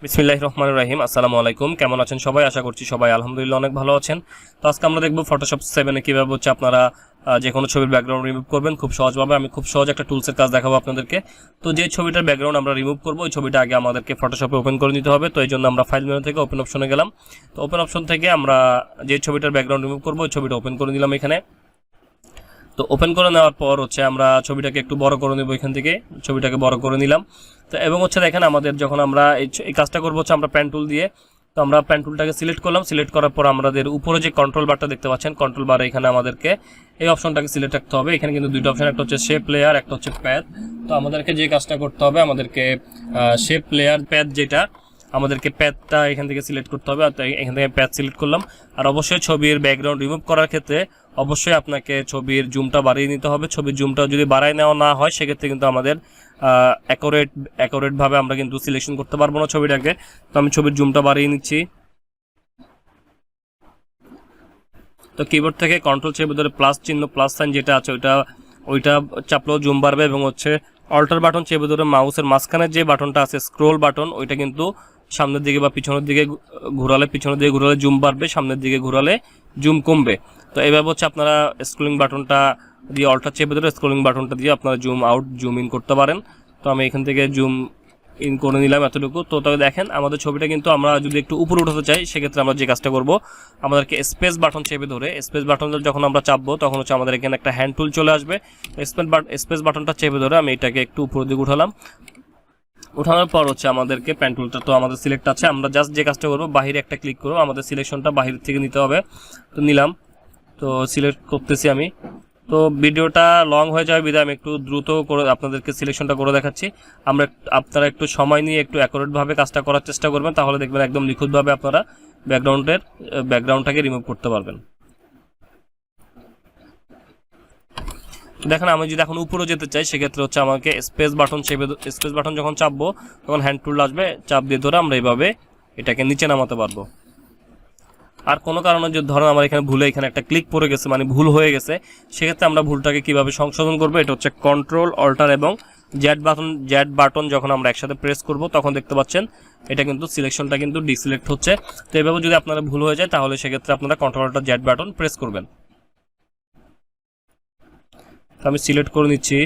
বিসমিল্লাহির রহমানির রহিম। আসসালামু আলাইকুম। কেমন আছেন সবাই? আশা করছি সবাই আলহামদুলিল্লাহ অনেক ভালো আছেন। তো আজকে আমরা দেখব ফটোশপ 7 এ কিভাবে হচ্ছে আপনারা যে কোনো ছবির ব্যাকগ্রাউন্ড রিমুভ করবেন খুব সহজভাবে। আমি খুব সহজ একটা টুলসের কাজ দেখাবো আপনাদেরকে। তো যে ছবিটার ব্যাকগ্রাউন্ড আমরা রিমুভ করব ওই ছবিটা আগে আমাদেরকে ফটোশপে ওপেন করে নিতে হবে। তো এই জন্য আমরা ফাইল মেনু থেকে ওপেন অপশনে গেলাম। তো ওপেন অপশন থেকে আমরা যে ছবিটার ব্যাকগ্রাউন্ড রিমুভ করব ওই ছবিটা ওপেন করে নিলাম এখানে। তো ওপেন করে নেওয়ার পর হচ্ছে আমরা ছবিটাকে একটু বড় করে নেব। এখান থেকে ছবিটাকে বড় করে নিলাম। তো এবং হচ্ছে দেখেন আমাদের যখন আমরা এই কাজটা করবো হচ্ছে আমরা পেন টুল দিয়ে। তো আমরা পেন টুলটাকে সিলেক্ট করলাম। সিলেক্ট করার পর আমাদের উপরে যে কন্ট্রোল বারটা দেখতে পাচ্ছেন, কন্ট্রোল বারে এখানে আমাদেরকে এই অপশনটাকে সিলেক্ট রাখতে হবে। এখানে কিন্তু দুটো অপশন, একটা হচ্ছে শেপ লেয়ার, একটা হচ্ছে প্যাথ। তো আমাদেরকে যে কাজটা করতে হবে, আমাদেরকে শেপ লেয়ার প্যাথ যেটা, আমাদেরকে প্যাথটা এখান থেকে সিলেক্ট করতে হবে। এখান থেকে প্যাথ সিলেক্ট করলাম। আর অবশ্যই ছবির ব্যাকগ্রাউন্ড রিমুভ করার ক্ষেত্রে অবশ্যই আপনাকে ছবির জুমটা বাড়িয়ে নিতে হবে। ছবির জুমটা যদি বাড়ায় নেওয়া না হয় সেক্ষেত্রে কিন্তু আমাদের অ্যাকুরেটভাবে আমরা কিন্তু সিলেকশন করতে পারবো না ছবিটাকে। তো আমি ছবির জুমটা বাড়িয়ে নিচ্ছি। তো কিবোর্ড থেকে কন্ট্রোল চেপে ধরে প্লাস চিহ্ন, প্লাস সাইন যেটা আছে ওইটা চাপলেও জুম বাড়বে, এবং হচ্ছে অল্টার বাটন চেপে ধরে মাউসের মাঝখানের যে বাটনটা আছে স্ক্রোল বাটন, ওইটা কিন্তু সামনের দিকে বা পিছনের দিকে ঘুরালে জুম বাড়বে, সামনের দিকে ঘুরালে জুম কমবে। তো এইভাবে হচ্ছে আপনারা স্ক্রোলিং বাটনটা দিয়ে, অল্টার চেপে ধরে স্ক্রোলিং বাটনটা দিয়ে আপনারা জুম আউট জুম ইন করতে পারেন। তো আমি এখান থেকে জুম ইন করে নিলাম এতটুকু। তো তবে দেখেন আমাদের ছবিটা কিন্তু আমরা যদি একটু উপরে উঠাতে চাই সেক্ষেত্রে আমরা যে কাজটা করব, আমাদেরকে স্পেস বাটন চেপে ধরে, স্পেস বাটন যখন আমরা চাপবো তখন হচ্ছে আমাদের এখানে একটা হ্যান্ড টুল চলে আসবে। স্পেস বাটনটা চেপে ধরে আমি এটাকে একটু উপরের দিকে উঠালাম। উঠানোর পর হচ্ছে আমাদেরকে পেন টুলটা তো আমাদের সিলেক্ট আছে, আমরা জাস্ট যে কাজটা করবো বাহিরে একটা ক্লিক করবো, আমাদের সিলেকশনটা বাহির থেকে নিতে হবে। তো নিলাম, তো সিলেক্ট করতেছি আমি। তো ভিডিওটা লং হয়ে যাবে বিধায় আমি একটু দ্রুত করে আপনাদেরকে সিলেকশনটা করে দেখাচ্ছি। আপনারা একটু সময় নিয়ে একটু অ্যাকুরেটভাবে কাজটা করার চেষ্টা করবেন, তাহলে দেখবেন একদম নিখুঁতভাবে আপনারা ব্যাকগ্রাউন্ডটাকে রিমুভ করতে পারবেন। দেখেন আমি যদি এখন উপরে যেতে চাই সেক্ষেত্রে হচ্ছে আমাকে স্পেস বাটন যখন চাপবো তখন হ্যান্ড টুল আসবে, চাপ দিয়ে ধরে আমরা এইভাবে এটাকে নিচে নামাতে পারবো। আর কোনো কারণে যদি ধরেন আমার এখানে ভুলে এখানে একটা ক্লিক পড়ে গেছে, মানে ভুল হয়ে গেছে, সেক্ষেত্রে আমরা ভুলটাকে কিভাবে সংশোধন করবো, এটা হচ্ছে কন্ট্রোল অল্টার এবং জ্যাড বাটন যখন আমরা একসাথে প্রেস করব তখন দেখতে পাচ্ছেন এটা কিন্তু সিলেকশনটা কিন্তু ডিসিলেক্ট হচ্ছে। তো এইভাবে যদি আপনারা ভুল হয়ে যায় তাহলে সেক্ষেত্রে আপনারা control alt Z button press করবেন। আমি সিলেক্ট করে নিচ্ছি।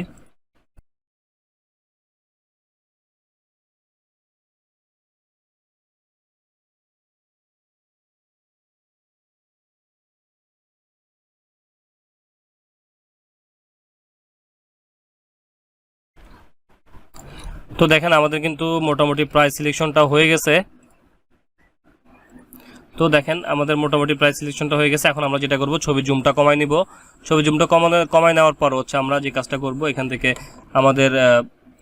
তো দেখেন আমাদের কিন্তু মোটামুটি প্রায় সিলেকশনটা হয়ে গেছে। তো দেখেন আমাদের মোটামুটি প্রায় সিলেকশনটা হয়ে গেছে। এখন আমরা যেটা করব, ছবি জুমটা কমাই নিব। ছবি জুমটা কমাই নেওয়ার পর হচ্ছে আমরা যে কাজটা করব, এখান থেকে আমাদের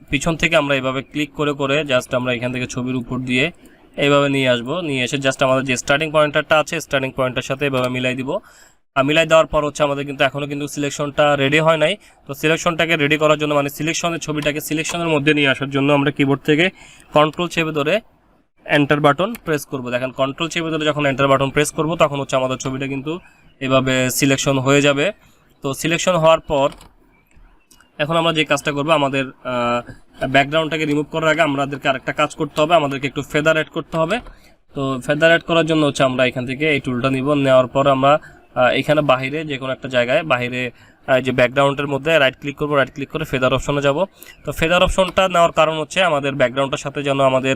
পিছন থেকে আমরা এইভাবে ক্লিক করে করে জাস্ট আমরা এখান থেকে ছবির উপর দিয়ে এইভাবে নিয়ে আসবো। নিয়ে এসে জাস্ট আমাদের যে স্টার্টিং পয়েন্টারটা আছে স্টার্টিং পয়েন্টের সাথে এভাবে মিলাই দিব। মিলাই দেওয়ার পর হচ্ছে আমাদের কিন্তু এখনও কিন্তু সিলেকশনটা রেডি হয় নাই। তো সিলেকশনটাকে রেডি করার জন্য, মানে ছবিটাকে সিলেকশনের মধ্যে নিয়ে আসার জন্য আমরা কিবোর্ড থেকে কন্ট্রোল চেপে ধরে এন্টার বাটন প্রেস করব। দেখেন কন্ট্রোল চেপে ধরে যখন এন্টার বাটন প্রেস করব তখন হচ্ছে আমাদের ছবিটা কিন্তু এভাবে সিলেকশন হয়ে যাবে। তো সিলেকশন হওয়ার পর এখন আমরা যে কাজটা করব, আমাদের ব্যাকগ্রাউন্ডটাকে রিমুভ করার আগে আমাদেরকে আরেকটা কাজ করতে হবে, আমাদেরকে একটু ফেদার অ্যাড করতে হবে। তো ফেদার অ্যাড করার জন্য হচ্ছে আমরা এখান থেকে এই টুলটা নিব। নেওয়ার পর আমরা এখানে বাহিরে যে কোনো একটা জায়গায় বাহিরে যে ব্যাকগ্রাউন্ডের মধ্যে রাইট ক্লিক করব, রাইট ক্লিক করে ফেদার অপশনে যাব। তো ফেদার অপশনটা নেওয়ার কারণ হচ্ছে আমাদের ব্যাকগ্রাউন্ডটার সাথে যেন আমাদের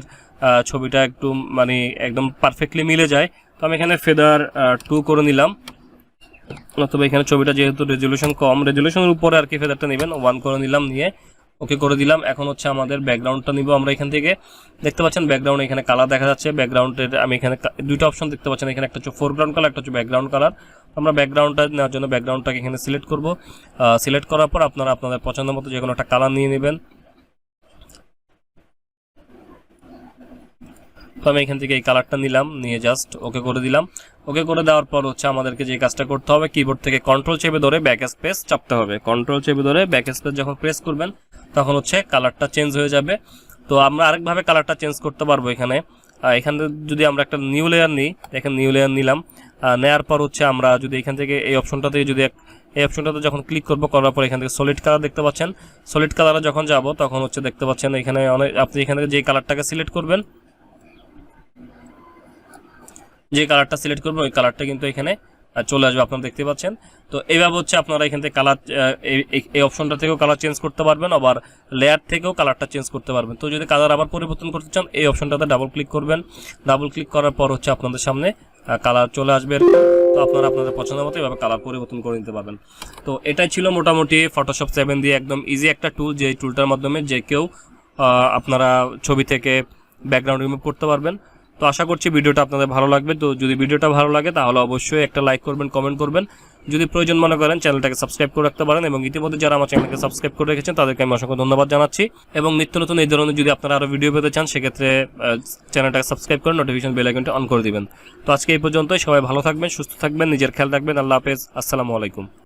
ছবিটা একটু মানে একদম পারফেক্টলি মিলে যায়। তো আমি এখানে ফেদার 2 করে নিলাম। তবে এখানে ছবিটা যেহেতু রেজলিউশন কম, রেজলিউশনের উপরে আর কি ফেদারটা নেবেন, 1 করে নিলাম, নিয়ে ওকে করে দিলাম। এখন হচ্ছে আমাদের ব্যাকগ্রাউন্ডটা নিব আমরা এখান থেকে। দেখতে পাচ্ছেন ব্যাকগ্রাউন্ড এখানে কালার দেখা যাচ্ছে। ব্যাকগ্রাউন্ডের আমি এখানে দুইটা অপশন দেখতে পাচ্ছেন, এখানে একটা হচ্ছে ফোরগ্রাউন্ড কালার, একটা হচ্ছে ব্যাকগ্রাউন্ড কালার। আমরা ব্যাকগ্রাউন্ডটা নেওয়ার জন্য ব্যাকগ্রাউন্ডটাকে এখানে সিলেক্ট করব। সিলেক্ট করার পর আপনারা আপনাদের পছন্দ মতো যে কোনো একটা কালার নিয়ে নেবেন। তো আমি এখান থেকে এই কালারটা নিলাম, নিয়ে জাস্ট ওকে করে দিলাম। ওকে করে দেওয়ার পর হচ্ছে আমাদেরকে যে কাজটা করতে হবে, কিবোর্ড থেকে কন্ট্রোল চেপে ধরে ব্যাক স্পেস চাপতে হবে। কন্ট্রোল চেপে ধরে ব্যাক স্পেস যখন প্রেস করবেন তখন হচ্ছে কালারটা চেঞ্জ হয়ে যাবে। তো আমরা আরেকভাবে কালারটা চেঞ্জ করতে পারবো এখানে। এখানে যদি আমরা একটা নিউ লেয়ার নিই, দেখেন নিউ লেয়ার নিলাম। নেওয়ার পর হচ্ছে আমরা যদি এখান থেকে এই অপশনটাতে এই অপশনটাতে যখন ক্লিক করবো, করার পর এখান থেকে সলিড কালার দেখতে পাচ্ছেন। সলিড কালারে যখন যাব তখন হচ্ছে দেখতে পাচ্ছেন এখানে আপনি এখান থেকে যে কালারটাকে সিলেক্ট করবেন যে কালারটা সিলেক্ট করবেন ওই কালারটা কিন্তু এখানে চলে আসবে, আপনারা দেখতে পাচ্ছেন। তো এইভাবে হচ্ছে আপনারা এখান থেকে কালার এই অপশনটা থেকেও কালার চেঞ্জ করতে পারবেন, আবার লেয়ার থেকেও কালারটা চেঞ্জ করতে পারবেন। তো যদি কালার আবার পরিবর্তন করতে চান এই অপশনটাতে ডাবল ক্লিক করবেন। ডাবল ক্লিক করার পর হচ্ছে আপনাদের সামনে কালার চলে আসবে। তো আপনারা আপনাদের পছন্দ মতো এভাবে কালার পরিবর্তন করে নিতে পারবেন। তো এটাই ছিল মোটামুটি ফটোশপ 7 দিয়ে একদম ইজি একটা টুল, যে টুলটার মাধ্যমে যে কেউ আপনারা ছবি থেকে ব্যাকগ্রাউন্ড রিমুভ করতে পারবেন। তো আশা করছি ভিডিওটা আপনাদের ভালো লাগবে। তো যদি ভিডিওটা ভালো লাগে তাহলে অবশ্যই একটা লাইক করবেন, কমেন্ট করবেন। যদি প্রয়োজন মনে করেন চ্যানেলটাকে সাবস্ক্রাইব করে রাখতে পারেন, এবং ইতিমধ্যে যারা আমার চ্যানেলকে সাবস্ক্রাইব করে রেখেছেন তাদেরকে আমি অসংখ্য ধন্যবাদ জানাচ্ছি। এবং নিত্য নতুন এই ধরনের যদি আপনারা আরও ভিডিও পেতে চান সেক্ষেত্রে চ্যানেলটাকে সাবস্ক্রাইব করে নোটিফিকেশন বেল আইকনটা অন করে দিবেন। তো আজকে এই পর্যন্তই, সবাই ভালো থাকবেন, সুস্থ থাকবেন, নিজের খেয়াল রাখবেন। আল্লাহ হাফেজ, আসসালামু আলাইকুম।